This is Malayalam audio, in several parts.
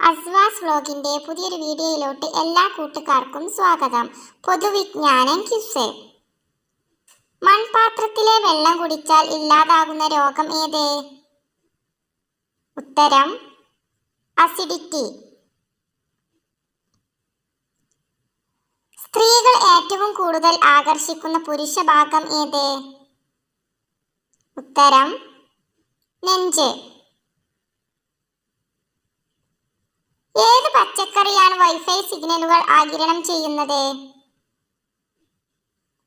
അസ്വാസ് വ്ലോഗിന്റെ പുതിയൊരു വീഡിയോയിലോട്ട് എല്ലാ കൂട്ടുകാർക്കും സ്വാഗതം. പൊതുവിജ്ഞാനം ക്വിസ്. മൺപാത്രത്തിലെ വെള്ളം കുടിച്ചാൽ ഇല്ലാതാകുന്ന രോഗം ഏത്? ഉത്തരം അസിഡിറ്റി. സ്ത്രീകൾ ഏറ്റവും കൂടുതൽ ആകർഷിക്കുന്ന പുരുഷ ഭാഗം ഏത്? ഉത്തരം നെഞ്ച്. ഏത് പച്ചക്കറിയാണ് വൈഫൈ സിഗ്നലുകൾ ആഗിരണം ചെയ്യുന്നത്?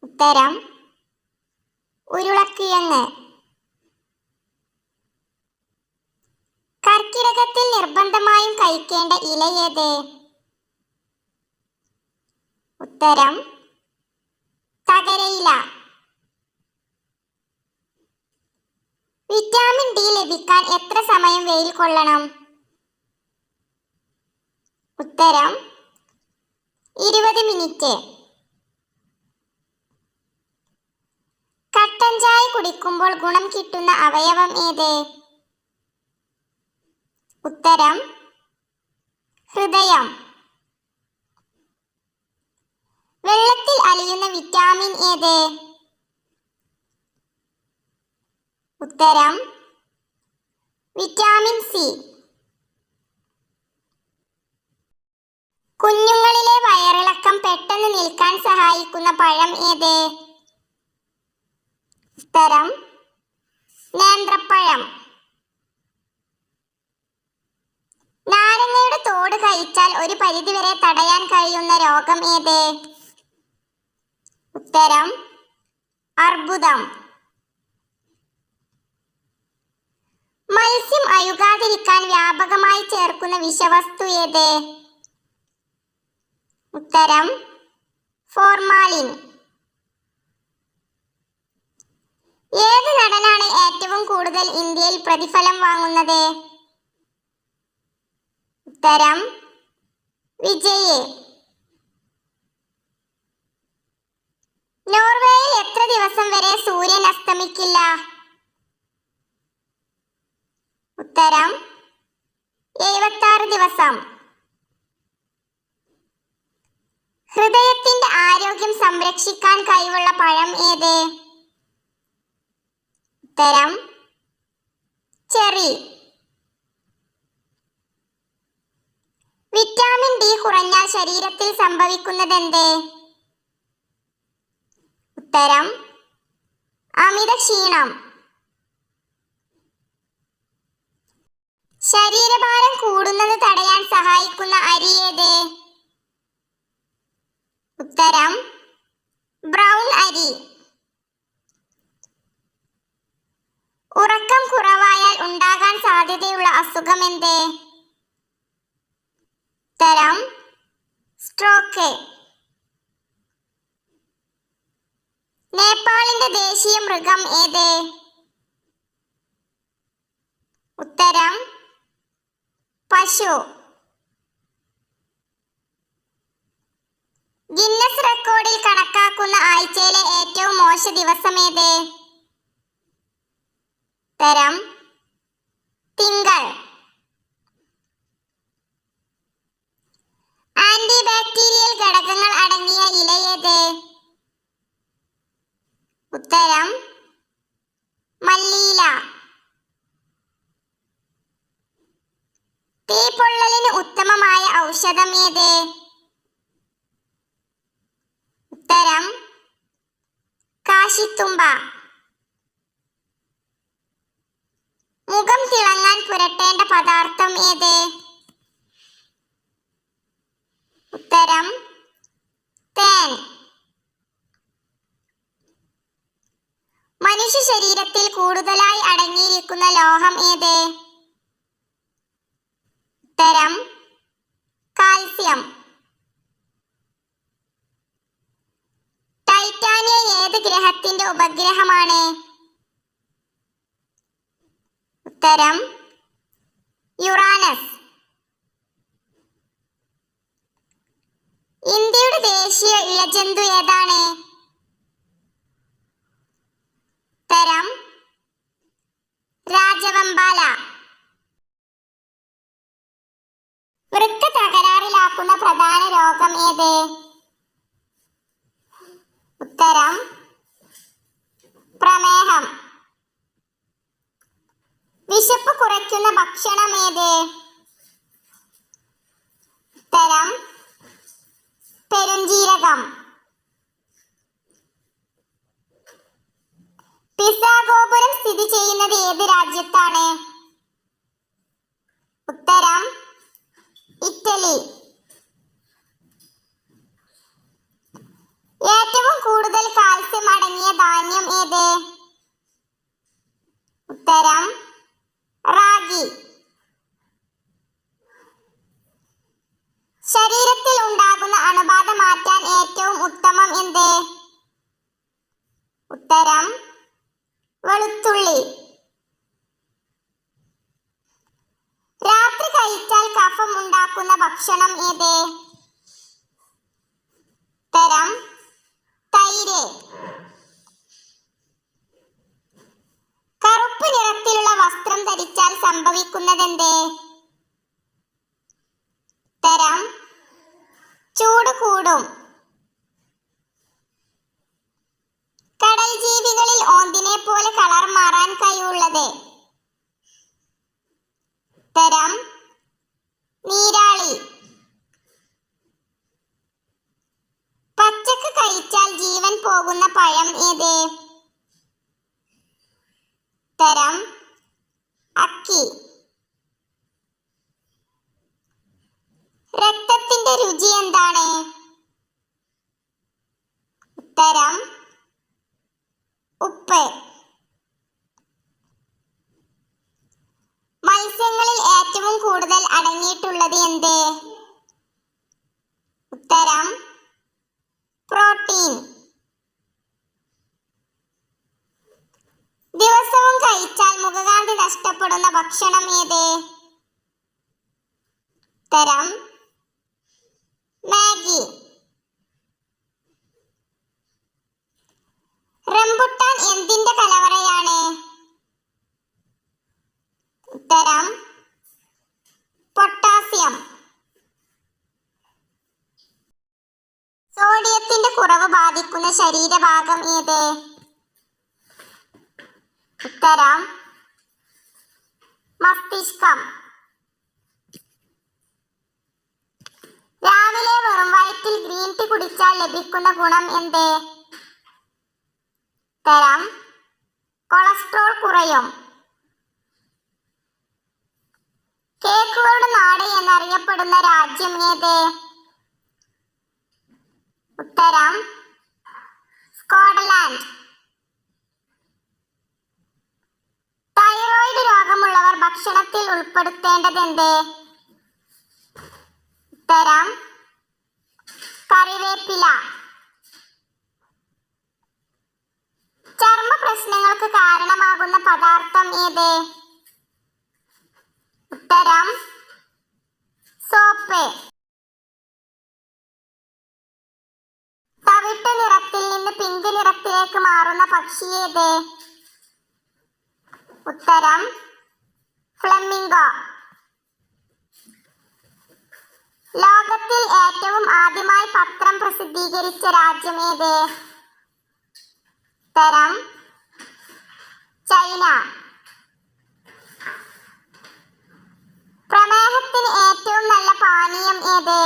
ഉത്തരം ഉരുളക്കിഴങ്ങ്. കർക്കിടകത്തിൽ നിർബന്ധമായും കഴിക്കേണ്ട ഇല ഏത്? ഉത്തരം തകരയില. വിറ്റാമിൻ ഡി ലഭിക്കാൻ എത്ര സമയം വെയിൽ കൊള്ളണം? ഉത്തരം 20 മിനിറ്റ്. കട്ടൻ ചായ കുടിക്കുമ്പോൾ ഗുണം കിട്ടുന്ന അവയവം ഏത്? ഉത്തരം ഹൃദയം. വെള്ളത്തിൽ അലിയുന്ന വിറ്റാമിൻ ഏത്? ഉത്തരം വിറ്റാമിൻ സി. കുഞ്ഞുങ്ങളിലെ വയറിളക്കം പെട്ടെന്ന് നിൽക്കാൻ സഹായിക്കുന്ന പഴം ഏത്? ഉത്തരം നേന്ത്രപ്പഴം. നാരങ്ങയുടെ തോട് കഴിച്ചാൽ ഒരു പരിധിവരെ തടയാൻ കഴിയുന്ന രോഗം ഏത്? ഉത്തരം അർബുദം. മത്സ്യം അഴുകാതിരിക്കാൻ വ്യാപകമായി ചേർക്കുന്ന വിഷവസ്തു ഏത്? ഉത്തരം ഫോർമാലിൻ. ഏത് നടനാണ് ഏറ്റവും കൂടുതൽ ഇന്ത്യയിൽ പ്രതിഫലം വാങ്ങുന്നത്? ഉത്തരം വിജയ്. നോർവേയിൽ എത്ര ദിവസം വരെ സൂര്യൻ അസ്തമിക്കില്ല? ഉത്തരം 76 ദിവസം. ഹൃദയത്തിന്റെ ആരോഗ്യം സംരക്ഷിക്കാൻ കഴിവുള്ള പഴം ഏത്? ഉത്തരം ചെറി. വിറ്റാമിൻ ഡി കുറഞ്ഞാൽ ശരീരത്തിൽ സംഭവിക്കുന്നതെന്ത്? ഉത്തരം അമിത ക്ഷീണം. ശരീരഭാരം കൂടുന്നത് തടയാൻ സഹായിക്കുന്ന അരി ഏത്? ഉത്തരം ബ്രൗൺ അരി. ഉറക്കം കുറവായാൽ ഉണ്ടാകാൻ സാധ്യതയുള്ള അസുഖം എന്ത്? ഉത്തരം സ്ട്രോക്ക്. നേപ്പാളിന്റെ ദേശീയ മൃഗം ഏത്? ഉത്തരം പശു. ഗിന്നസ് റെക്കോർഡിൽ കണക്കാക്കുന്ന ആഴ്ചയിലെ ഏറ്റവും മോശ ദിവസം ഏത്? ഉത്തരം തിങ്കൾ. ആന്റി ബാക്ടീരിയൽ ഘടകങ്ങൾ അടങ്ങിയ ഇല ഏത്? ഉത്തരം മല്ലിയില. തീപ്പൊള്ളലിന് ഉത്തമമായ ഔഷധം ഏത്? ഉത്തരം കാശിത്തുമ്പ. മുഖം തിളങ്ങാൻ പുരട്ടേണ്ട പദാർത്ഥം ഏത്? ഉത്തരം തേൻ. മനുഷ്യ ശരീരത്തിൽ കൂടുതലായി അടങ്ങിയിരിക്കുന്ന ലോഹം ഏത്? ഉത്തരം കാൽസ്യം. ടൈറ്റാനിയം ഏത് ഗ്രഹത്തിന്റെ ഉപഗ്രഹമാണ്? ഉത്തരം യുറാനസ്. ഇന്ത്യയുടെ ദേശീയ ഇഴജന്തു ഏതാണ്? ഉത്തരം രാജവെമ്പാല. ഉണ്ടാക്കുന്ന പ്രധാന രോഗം ഏത്? ഉത്തരം പ്രമേഹം. വിശപ്പ് കുറയ്ക്കുന്ന ഭക്ഷണം ഏത്? ഉത്തരം പെരുംജീരകം. പിസാ ഗോപുരം സ്ഥിതി ചെയ്യുന്നത് ഏത് രാജ്യത്താണ്? ഉത്തരം ഇറ്റലി. ഏറ്റവും കൂടുതൽ കാൽസ്യം അടങ്ങിയ ധാന്യം ഏത്? ഉത്തരം റാഗി. ശരീരത്തിൽ ഉണ്ടാകുന്ന അണുബാധ മാറ്റാൻ ഏറ്റവും ഉത്തമം എന്ത്? ഉത്തരം വെളുത്തുള്ളി. രാത്രി കഴിച്ചാൽ കഫം ഉണ്ടാക്കുന്ന ഭക്ഷണം ഏത്? ഉത്തരം തൈര്. കറുപ്പ് നിറത്തിലുള്ള വസ്ത്രം ധരിച്ചാൽ സംഭവിക്കുന്നതെന്ത്? ഉത്തരം ചൂട് കൂടും. കടൽ ജീവികളിൽ ഓന്തിനെ പോലെ കളർ മാറാൻ കഴിവുള്ളത്? ഉത്തരം നീരാളി. പച്ചക്ക് കഴിച്ചാൽ ജീവൻ പോകുന്ന പഴം ഏത്? ഉത്തരം അക്കി. രക്തത്തിന്റെ രുചി എന്താണ്? ഉത്തരം ഉപ്പ്. മത്സ്യങ്ങളിൽ ഏറ്റവും കൂടുതൽ അടങ്ങിയിട്ടുള്ളത് എന്ത്? ഉത്തരം പ്രോട്ടീൻ. ദിവസവും കഴിച്ചാൽ മുഖകാന്തി നഷ്ടപ്പെടുന്ന ഭക്ഷണം ഏത്? ഉത്തരം മാഗി. റംബുട്ടാൻ എന്തിന്റെ കലവറയാണ്? ഉത്തരം പൊട്ടാസ്യം. സോഡിയത്തിന്റെ കുറവ് ബാധിക്കുന്ന ശരീരഭാഗം ഏത്? ഉത്തരം മസ്തിഷ്കം. രാവിലെ വെറും വയറ്റിൽ ഗ്രീൻ ടീ കുടിച്ചാൽ ലഭിക്കുന്ന ഗുണം എന്ത്? ഉത്തരം കൊളസ്ട്രോൾ കുറയും. കേക്കുകളുടെ നാട് എന്നറിയപ്പെടുന്ന രാജ്യം ഏത്? ഉത്തരം സ്കോട്ട്ലാൻഡ്. തൈറോയ്ഡ് രോഗമുള്ളവർ ഭക്ഷണത്തിൽ ഉൾപ്പെടുത്തേണ്ടതെന്ത്? ഉത്തരം കറിവേപ്പില. ചർമ്മ പ്രശ്നങ്ങൾക്ക് കാരണമാകുന്ന പദാർത്ഥം ഏത്? ഉത്തരം സോപ്പ്. തവിട്ട് നിറത്തിൽ നിന്ന് പിങ്ക് നിറത്തിലേക്ക് മാറുന്ന പക്ഷി ഏത്? ഉത്തരം ഫ്ലമിംഗോ. ലോകത്തിൽ ഏറ്റവും ആദ്യമായി പത്രം പ്രസിദ്ധീകരിച്ച രാജ്യം ഏത്? ഉത്തരം ചൈന. പ്രമേഹത്തിന് ഏറ്റവും നല്ല പാനീയം ഏത്?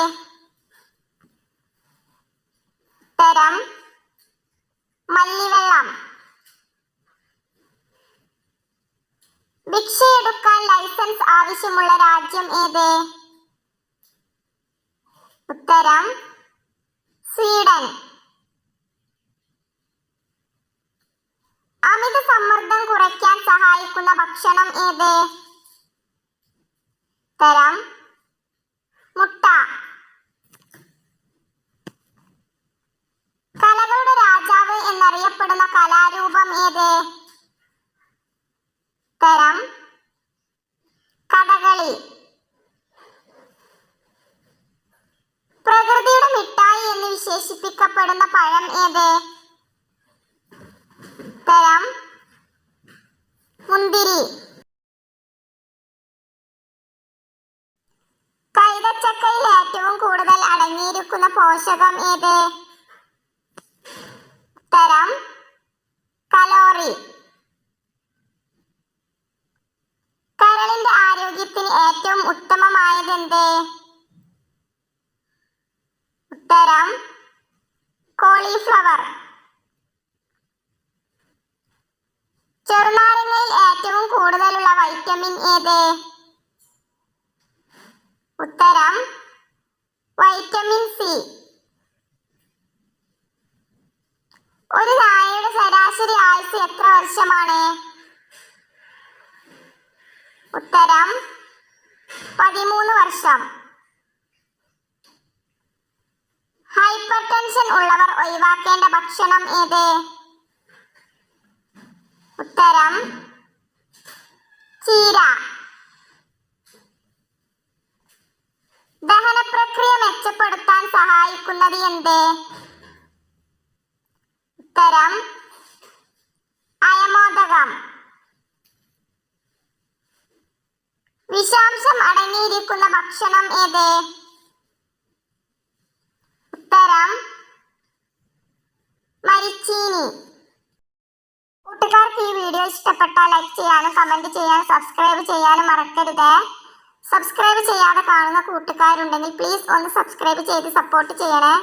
ഉത്തരം മല്ലിവെള്ളം. ഭിക്ഷയെടുക്കാൻ ലൈസൻസ് ആവശ്യമുള്ള രാജ്യം ഏത്? ഉത്തരം സ്വീഡൻ. അമിത സമ്മർദ്ദം കുറയ്ക്കാൻ സഹായിക്കുന്ന ഭക്ഷണം ഏത്? ഉത്തരം മുട്ട. കലകളുടെ രാജാവ് എന്നറിയപ്പെടുന്ന കലാരൂപം ഏത്? ഉത്തരം കഥകളി. പ്രകൃതിയുടെ മിഠായി എന്ന് വിശേഷിപ്പിക്കപ്പെടുന്ന പഴം ഏത്? ഉത്തരം മുന്തിരി. കൈതച്ചക്കയിൽ ഏറ്റവും കൂടുതൽ അടങ്ങിയിരിക്കുന്ന പോഷകം ഏത്? ഉത്തരം കലോറി. കരളിന്റെ ആരോഗ്യത്തിന് ഏറ്റവും ഉത്തമമായതെന്ത്? ഉത്തരം കോളിഫ്ലവർ. ചെറുനാരങ്ങയിൽ ഏറ്റവും കൂടുതലുള്ള വൈറ്റമിൻ ഏത്? ഉത്തരം വൈറ്റമിൻ സി. ഒരു നായയുടെ ശരാശരി ആയുസ് എത്ര വർഷമാണ്? ഉത്തരം 13 വർഷം. ഹൈപ്പർ ടെൻഷൻ ഉള്ളവർ ഒഴിവാക്കേണ്ട ഭക്ഷണം ഏത്? ഉത്തരം ചീര. ദഹന പ്രക്രിയ മെച്ചപ്പെടുത്താൻ സഹായിക്കുന്നത് എന്ത്? ഉത്തരം അയമോദകം. വിഷാംശം അടങ്ങിയിരിക്കുന്ന ഭക്ഷണം ഏത്? ഉത്തരം മരിച്ചീനി. കൂട്ടുകാർക്ക് ഈ വീഡിയോ ഇഷ്ടപ്പെട്ടാൽ ലൈക്ക് ചെയ്യാനും കമന്റ് ചെയ്യാനും സബ്സ്ക്രൈബ് ചെയ്യാനും മറക്കരുത്. സബ്സ്ക്രൈബ് ചെയ്യാതെ കാണുന്ന കൂട്ടുകാരുണ്ടെങ്കിൽ പ്ലീസ് ഒന്ന് സബ്സ്ക്രൈബ് ചെയ്ത് സപ്പോർട്ട് ചെയ്യണേ.